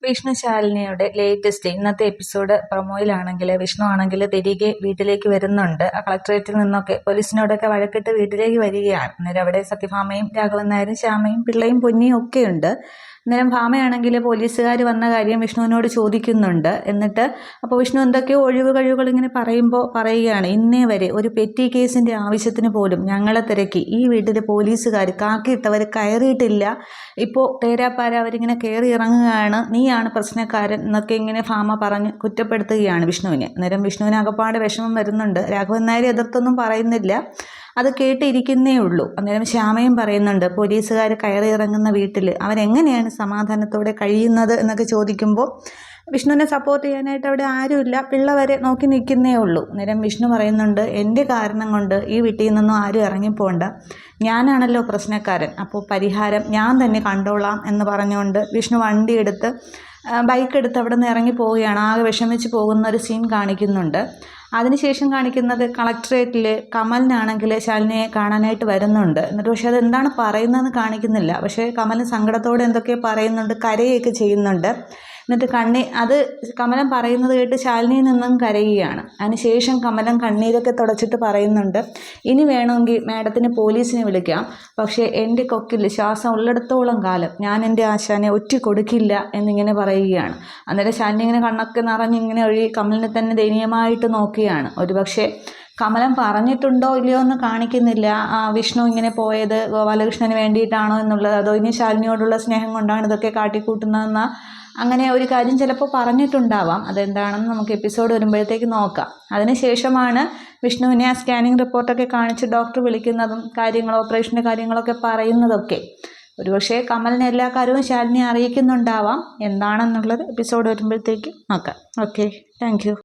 വിഷ്ണുശാലിനിയുടെ latest ഇന്നത്തെ episode പ്രൊമോയിലാണെങ്കിൽ Vishnu ആണെങ്കിൽ തിരികെ വീട്ടിലേക്ക് വരുന്നുണ്ട്. കളക്ടറേറ്റിൽ നിന്നൊക്കെ പോലീസിനോടൊക്കെ വഴക്കിട്ട് വീട്ടിലേക്ക് വരികയാണ്. അന്നേരം അവിടെ സത്യഭാമയും രാഘവൻ നായരും ശ്യാമയും പിള്ളയും പൊന്നിയും ഒക്കെ ഉണ്ട്. അന്നേരം ഭാമയാണെങ്കിൽ പോലീസുകാർ വന്ന കാര്യം വിഷ്ണുവിനോട് ചോദിക്കുന്നുണ്ട്. എന്നിട്ട് അപ്പോൾ വിഷ്ണു എന്തൊക്കെയോ ഒഴിവ് കഴിവുകൾ ഇങ്ങനെ പറയുകയാണ്, ഇന്നേ വരെ ഒരു പെറ്റി കേസിൻ്റെ ആവശ്യത്തിന് പോലും ഞങ്ങളെ തിരക്കി ഈ വീട്ടിൽ പോലീസുകാർ കാക്കിയിട്ടവർ കയറിയിട്ടില്ല. ഇപ്പോൾ തേരാപ്പാര അവരിങ്ങനെ കയറി ഇറങ്ങുകയാണ്, നീയാണ് പ്രശ്നക്കാരൻ എന്നൊക്കെ ഇങ്ങനെ ഭാമ പറഞ്ഞ് കുറ്റപ്പെടുത്തുകയാണ് വിഷ്ണുവിനെ. അന്നേരം വിഷ്ണുവിന് അകപ്പാടെ വിഷമം വരുന്നുണ്ട്. രാഘവൻ നായർ എതിർത്തൊന്നും പറയുന്നില്ല, അത് കേട്ടിരിക്കുന്നേ ഉള്ളൂ. അന്നേരം ശ്യാമയും പറയുന്നുണ്ട്, പോലീസുകാർ കയറി ഇറങ്ങുന്ന വീട്ടിൽ അവരെങ്ങനെയാണ് സമാധാനത്തോടെ കഴിയുന്നത് എന്നൊക്കെ ചോദിക്കുമ്പോൾ വിഷ്ണുവിനെ സപ്പോർട്ട് ചെയ്യാനായിട്ട് അവിടെ ആരുമില്ല, പിള്ള വരെ നോക്കി നിൽക്കുന്നേ ഉള്ളൂ. അന്നേരം വിഷ്ണു പറയുന്നുണ്ട്, എൻ്റെ കാരണം കൊണ്ട് ഈ വീട്ടിൽ നിന്നൊന്നും ആരും ഇറങ്ങിപ്പോണ്ട, ഞാനാണല്ലോ പ്രശ്നക്കാരൻ, അപ്പോൾ പരിഹാരം ഞാൻ തന്നെ കണ്ടോളാം എന്ന് പറഞ്ഞുകൊണ്ട് വിഷ്ണു വണ്ടിയെടുത്ത് ബൈക്കെടുത്ത് അവിടെ നിന്ന് ഇറങ്ങി പോവുകയാണ്. ആകെ വിഷമിച്ച് പോകുന്ന ഒരു സീൻ കാണിക്കുന്നുണ്ട്. അതിനുശേഷം കാണിക്കുന്നത് കളക്ടറേറ്റിൽ കമലിനാണെങ്കിൽ ശാലിനിയെ കാണാനായിട്ട് വരുന്നുണ്ട്. എന്നിട്ട് പക്ഷേ അതെന്താണ് പറയുന്നതെന്ന് കാണിക്കുന്നില്ല. പക്ഷേ കമലിന് സങ്കടത്തോടെ എന്തൊക്കെയോ പറയുന്നുണ്ട്, കരയൊക്കെ ചെയ്യുന്നുണ്ട്. എന്നിട്ട് അത് കമലം പറയുന്നത് കേട്ട് ശാലിനിയിൽ നിന്നും കരയുകയാണ്. അതിനുശേഷം കമലം കണ്ണീരൊക്കെ തുടച്ചിട്ട് പറയുന്നുണ്ട്, ഇനി വേണമെങ്കിൽ മാഡത്തിന് പോലീസിനെ വിളിക്കാം, പക്ഷേ എൻ്റെ കൊക്കിൽ ശ്വാസം ഉള്ളിടത്തോളം കാലം ഞാൻ എൻ്റെ ആശാനെ ഒറ്റ കൊടുക്കില്ല എന്നിങ്ങനെ പറയുകയാണ്. അന്നേരം ശാലിനി ഇങ്ങനെ കണ്ണൊക്കെ നിറഞ്ഞിങ്ങനെ ഒഴി കമലിനെ തന്നെ ദയനീയമായിട്ട് നോക്കുകയാണ്. ഒരുപക്ഷെ കമലം പറഞ്ഞിട്ടുണ്ടോ ഇല്ലയോ എന്ന് കാണിക്കുന്നില്ല. വിഷ്ണു ഇങ്ങനെ പോയത് ഗോപാലകൃഷ്ണന് വേണ്ടിയിട്ടാണോ എന്നുള്ളത്, അതോ ഇനി ശാലിനിയോടുള്ള സ്നേഹം കൊണ്ടാണ് ഇതൊക്കെ കാട്ടിക്കൂട്ടുന്നതെന്ന അങ്ങനെ ഒരു കാര്യം ചിലപ്പോൾ പറഞ്ഞിട്ടുണ്ടാവാം. അതെന്താണെന്ന് നമുക്ക് എപ്പിസോഡ് വരുമ്പോഴത്തേക്ക് നോക്കാം. അതിനുശേഷമാണ് വിഷ്ണുവിനെ ആ സ്കാനിങ് റിപ്പോർട്ടൊക്കെ കാണിച്ച് ഡോക്ടർ വിളിക്കുന്നതും ഓപ്പറേഷൻ്റെ കാര്യങ്ങളൊക്കെ പറയുന്നതൊക്കെ. ഒരുപക്ഷെ കമലിന് എല്ലാ കാര്യവും ശാലിനി അറിയിക്കുന്നുണ്ടാവാം. എന്താണെന്നുള്ളത് എപ്പിസോഡ് വരുമ്പോഴത്തേക്ക് നോക്കാം. Okay, thank you.